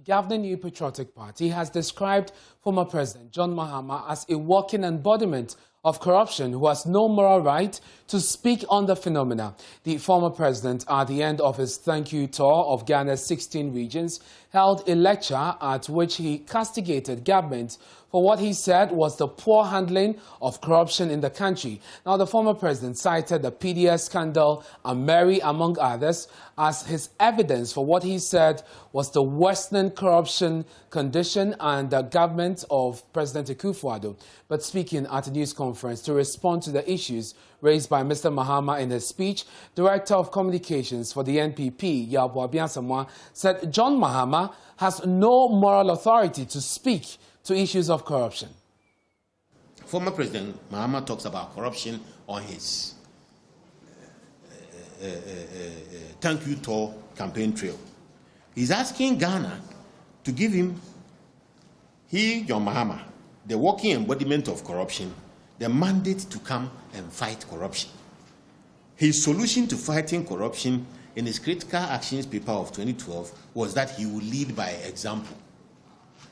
governing New Patriotic Party has described former President John Mahama as a walking embodiment of corruption who has no moral right to speak on the phenomena. The former president, at the end of his thank you tour of Ghana's 16 regions, held a lecture at which he castigated government for what he said was the poor handling of corruption in the country. Now, the former president cited the PDS scandal and Mary, among others, as his evidence for what he said was the worsening corruption condition and the government of President Akufo-Addo. But speaking at a news conference to respond to the issues raised by Mr. Mahama in his speech, Director of Communications for the NPP, Buaben Asamoah, said John Mahama has no moral authority to speak to issues of corruption. Former President Mahama talks about corruption on his thank you tour campaign trail. He's asking Ghana to give him, John Mahama, the walking embodiment of corruption, the mandate to come and fight corruption. His solution to fighting corruption in his critical actions paper of 2012 was that he would lead by example.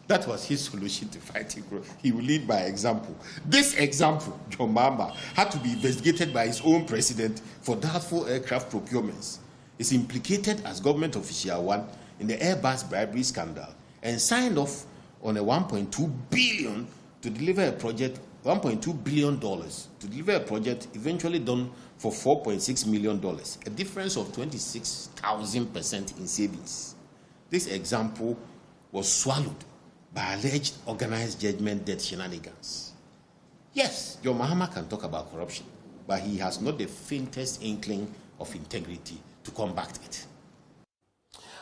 That was his solution to fighting corruption. He would lead by example. This example, John Mahama, had to be investigated by his own president for doubtful aircraft procurements. Is implicated as government official one in the Airbus bribery scandal and signed off on a $1.2 billion to deliver a project, $1.2 billion to deliver a project eventually done for $4.6 million, a difference of 26,000% in savings. This example was swallowed by alleged organized judgment debt shenanigans. Yes, John Mahama can talk about corruption, but he has not the faintest inkling of integrity to combat it.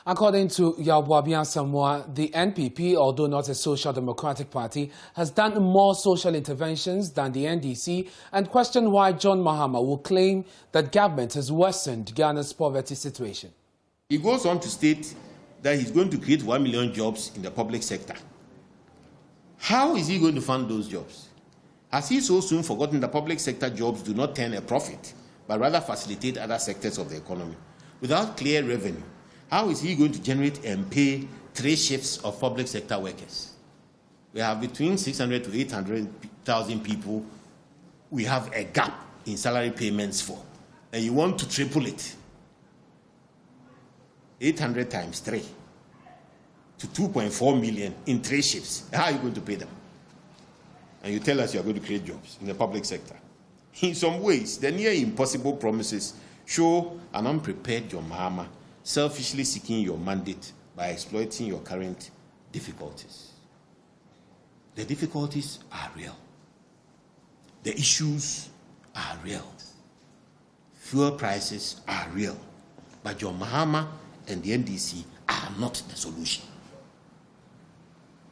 According to Buaben Asamoah, the NPP, although not a social democratic party, has done more social interventions than the NDC and questioned why John Mahama will claim that government has worsened Ghana's poverty situation. He goes on to state that he's going to create 1 million jobs in the public sector. How is he going to fund those jobs? Has he so soon forgotten the public sector jobs do not turn a profit, but rather facilitate other sectors of the economy? Without clear revenue, how is he going to generate and pay 3 shifts of public sector workers? We have between 600 to 800,000 people we have a gap in salary payments for, and you want to triple it. 800 times 3 to 2.4 million in 3 shifts. How are you going to pay them? And you tell us you are going to create jobs in the public sector. In some ways, the near impossible promises show an unprepared John Mahama selfishly seeking your mandate by exploiting your current difficulties. The difficulties are real. The issues are real. Fuel prices are real. But John Mahama and the NDC are not the solution.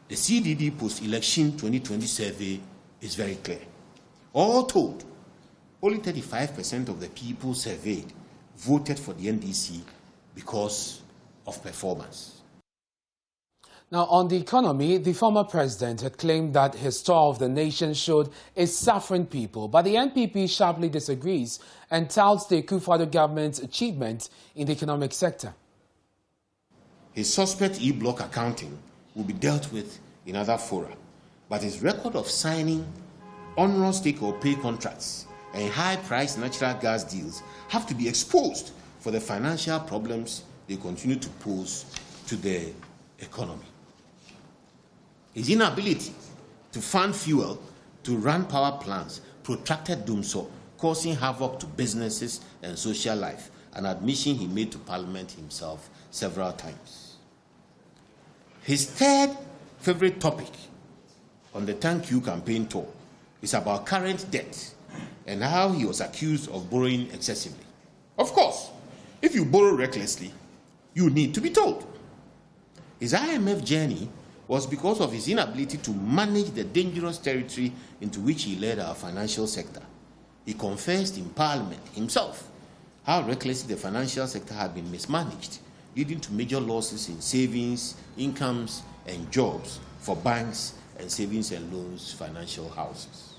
The CDD post-election 2020 survey is very clear. All told, only 35% of the people surveyed voted for the NDC because of performance. Now, on the economy, the former president had claimed that his tour of the nation showed a suffering people, but the NPP sharply disagrees and touts the Akufo-Addo government's achievement in the economic sector. His suspect e-block accounting will be dealt with in other fora, but his record of signing onerous take-or-pay contracts and high-priced natural gas deals have to be exposed for the financial problems they continue to pose to the economy. His inability to fund fuel to run power plants protracted doomsday, causing havoc to businesses and social life, an admission he made to Parliament himself several times. His third favorite topic on the Thank You campaign tour is about current debt and how he was accused of borrowing excessively. Of course, if you borrow recklessly, you need to be told. His IMF journey was because of his inability to manage the dangerous territory into which he led our financial sector. He confessed in Parliament himself how recklessly the financial sector had been mismanaged, leading to major losses in savings, incomes, and jobs for banks and savings and loans financial houses.